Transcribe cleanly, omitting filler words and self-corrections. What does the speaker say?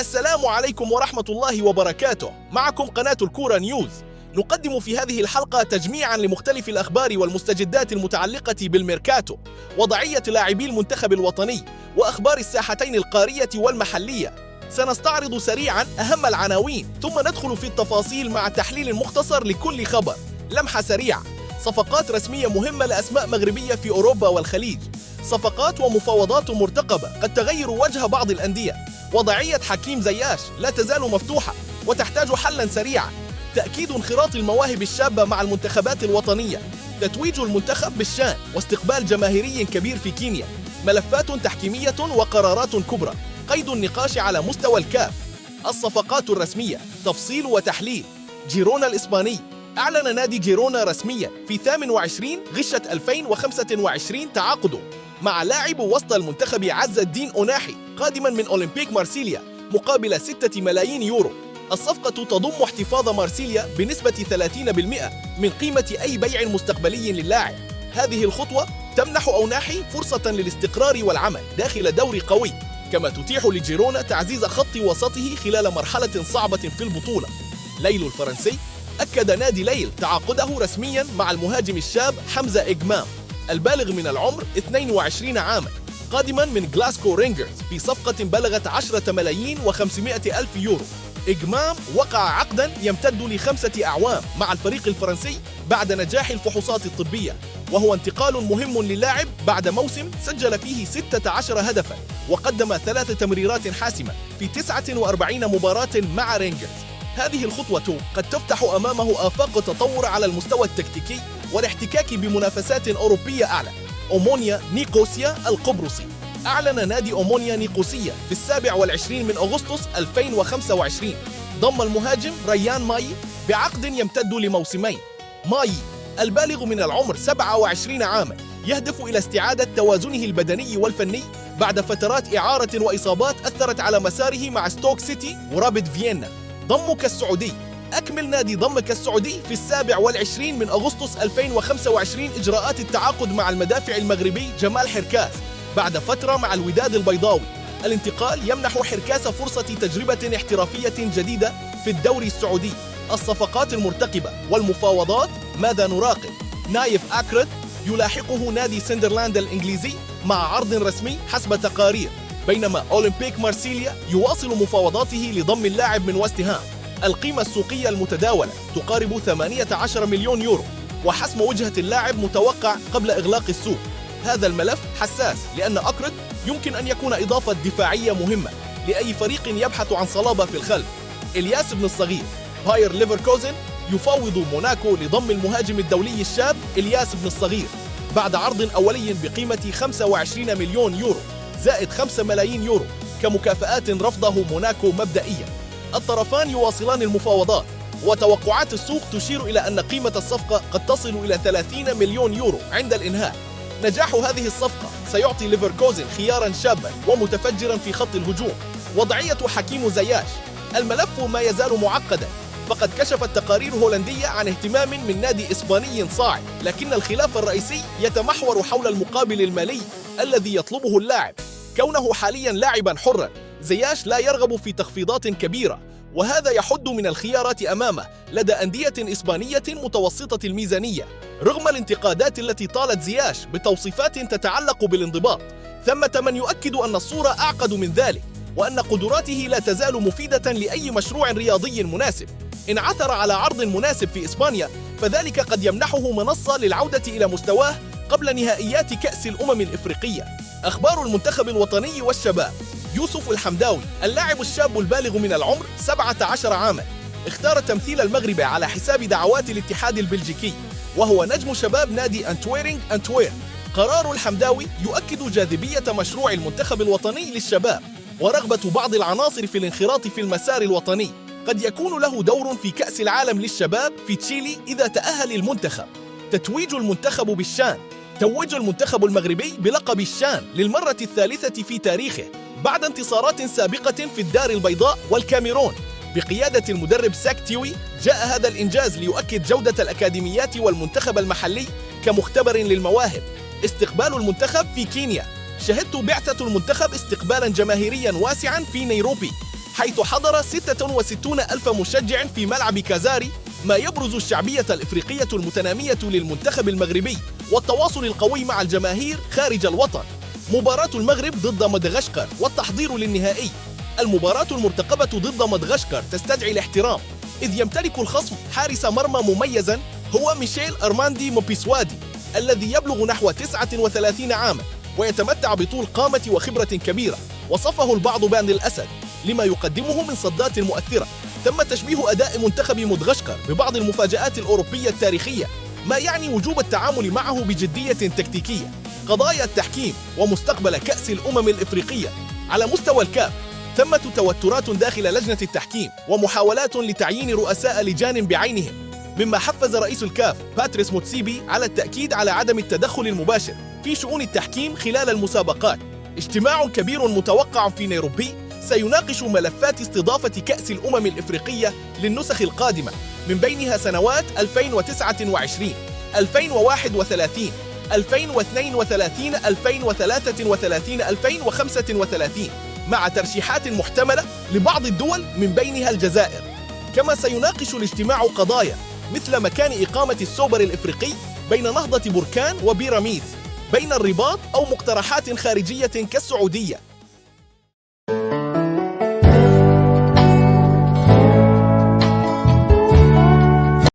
السلام عليكم ورحمة الله وبركاته. معكم قناة الكورة نيوز. نقدم في هذه الحلقة تجميعاً لمختلف الأخبار والمستجدات المتعلقة بالميركاتو، وضعية لاعبي المنتخب الوطني، وأخبار الساحتين القارية والمحلية. سنستعرض سريعاً أهم العناوين، ثم ندخل في التفاصيل مع تحليل مختصر لكل خبر. لمحة سريعة: صفقات رسمية مهمة لأسماء مغربية في أوروبا والخليج. صفقات ومفاوضات مرتقبة قد تغير وجه بعض الأندية. وضعية حكيم زياش لا تزال مفتوحة وتحتاج حلاً سريعاً. تأكيد انخراط المواهب الشابة مع المنتخبات الوطنية. تتويج المنتخب بالشان واستقبال جماهيري كبير في كينيا. ملفات تحكيمية وقرارات كبرى. قيد النقاش على مستوى الكاف. الصفقات الرسمية، تفصيل وتحليل. جيرونا الإسباني: أعلن نادي جيرونا رسمياً في 28 غشة 2025 تعاقده مع لاعب وسط المنتخب عز الدين أوناحي قادماً من أولمبيك مارسيليا مقابل 6 ملايين يورو. الصفقة تضم احتفاظ مارسيليا بنسبة 30% من قيمة أي بيع مستقبلي للاعب. هذه الخطوة تمنح أوناحي فرصة للاستقرار والعمل داخل دوري قوي، كما تتيح لجيرونا تعزيز خط وسطه خلال مرحلة صعبة في البطولة. ليل الفرنسي: أكد نادي ليل تعاقده رسمياً مع المهاجم الشاب حمزة إجمام البالغ من العمر 22 عاماً قادماً من غلاسكو رينجرز في صفقة بلغت 10 ملايين و500 ألف يورو. إجمام وقع عقداً يمتد ل5 أعوام مع الفريق الفرنسي بعد نجاح الفحوصات الطبية، وهو انتقال مهم للاعب بعد موسم سجل فيه 16 هدفاً وقدم 3 تمريرات حاسمة في 49 مباراة مع رينجرز. هذه الخطوة قد تفتح أمامه آفاق تطور على المستوى التكتيكي والاحتكاك بمنافسات أوروبية أعلى. أومونيا نيقوسيا القبرصي: أعلن نادي أومونيا نيقوسيا في 27 من أغسطس 2025 ضم المهاجم ريان ماي بعقد يمتد لموسمين. ماي البالغ من العمر 27 عاماً يهدف إلى استعادة توازنه البدني والفني بعد فترات إعارة وإصابات أثرت على مساره مع ستوك سيتي ورابد فيينا. ضمك السعودي: أكمل نادي ضمك السعودي في 27 من أغسطس 2025 إجراءات التعاقد مع المدافع المغربي جمال حركاس بعد فترة مع الوداد البيضاوي. الانتقال يمنح حركاس فرصة تجربة احترافية جديدة في الدوري السعودي. الصفقات المرتقبة والمفاوضات: ماذا نراقب؟ نايف أكرد يلاحقه نادي سندرلاند الإنجليزي مع عرض رسمي حسب تقارير، بينما أولمبيك مارسيليا يواصل مفاوضاته لضم اللاعب من وست هام. القيمة السوقية المتداولة تقارب 18 مليون يورو، وحسم وجهة اللاعب متوقع قبل إغلاق السوق. هذا الملف حساس لأن أكرد يمكن أن يكون إضافة دفاعية مهمة لأي فريق يبحث عن صلابة في الخلف. إلياس بن الصغير: باير ليفركوزن يفاوض موناكو لضم المهاجم الدولي الشاب إلياس بن الصغير بعد عرض أولي بقيمة 25 مليون يورو زائد 5 ملايين يورو كمكافآت رفضه موناكو مبدئياً. الطرفان يواصلان المفاوضات، وتوقعات السوق تشير إلى أن قيمة الصفقة قد تصل إلى 30 مليون يورو عند الإنهاء. نجاح هذه الصفقة سيعطي ليفركوزن خياراً شاباً ومتفجراً في خط الهجوم. وضعية حكيم زياش: الملف ما يزال معقداً، فقد كشفت تقارير هولندية عن اهتمام من نادي إسباني صاعد، لكن الخلاف الرئيسي يتمحور حول المقابل المالي الذي يطلبه اللاعب. كونه حالياً لاعباً حراً، زياش لا يرغب في تخفيضات كبيرة، وهذا يحد من الخيارات أمامه لدى أندية إسبانية متوسطة الميزانية. رغم الانتقادات التي طالت زياش بتوصيفات تتعلق بالانضباط، ثمة من يؤكد أن الصورة أعقد من ذلك، وأن قدراته لا تزال مفيدة لأي مشروع رياضي مناسب. إن عثر على عرض مناسب في إسبانيا، فذلك قد يمنحه منصة للعودة إلى مستواه قبل نهائيات كأس الأمم الإفريقية. أخبار المنتخب الوطني والشباب: يوسف الحمداوي اللاعب الشاب البالغ من العمر 17 عاماً اختار تمثيل المغرب على حساب دعوات الاتحاد البلجيكي، وهو نجم شباب نادي أنتويرينغ أنتوير. قرار الحمداوي يؤكد جاذبية مشروع المنتخب الوطني للشباب ورغبة بعض العناصر في الانخراط في المسار الوطني. قد يكون له دور في كأس العالم للشباب في تشيلي إذا تأهل المنتخب. تتويج المنتخب بالشان: توج المنتخب المغربي بلقب الشان للمرة الثالثة في تاريخه بعد انتصارات سابقة في الدار البيضاء والكاميرون. بقيادة المدرب ساك تيوي جاء هذا الإنجاز ليؤكد جودة الأكاديميات والمنتخب المحلي كمختبر للمواهب. استقبال المنتخب في كينيا: شهدت بعثة المنتخب استقبالا جماهيريا واسعا في نيروبي، حيث حضر 66 ألف مشجع في ملعب كازاري، ما يبرز الشعبية الإفريقية المتنامية للمنتخب المغربي والتواصل القوي مع الجماهير خارج الوطن. مباراة المغرب ضد مدغشقر والتحضير للنهائي. المباراة المرتقبة ضد مدغشقر تستدعي الاحترام، إذ يمتلك الخصم حارس مرمى مميزاً هو ميشيل أرماندي موبيسوادي، الذي يبلغ نحو 39 عاماً ويتمتع بطول قامة وخبرة كبيرة. وصفه البعض بأن الأسد لما يقدمه من صدات مؤثرة. تم تشبيه أداء منتخب مدغشقر ببعض المفاجآت الأوروبية التاريخية، ما يعني وجوب التعامل معه بجدية تكتيكية. قضايا التحكيم ومستقبل كأس الأمم الإفريقية. على مستوى الكاف، ثمة توترات داخل لجنة التحكيم ومحاولات لتعيين رؤساء لجان بعينهم، مما حفز رئيس الكاف باتريس موتسيبي على التأكيد على عدم التدخل المباشر في شؤون التحكيم خلال المسابقات. اجتماع كبير متوقع في نيروبي سيناقش ملفات استضافة كأس الأمم الإفريقية للنسخ القادمة، من بينها سنوات 2029، 2031، 2032، 2033، 2035، مع ترشيحات محتملة لبعض الدول من بينها الجزائر. كما سيناقش الاجتماع قضايا مثل مكان إقامة السوبر الإفريقي بين نهضة بركان وبيراميدز، بين الرباط، أو مقترحات خارجية كالسعودية.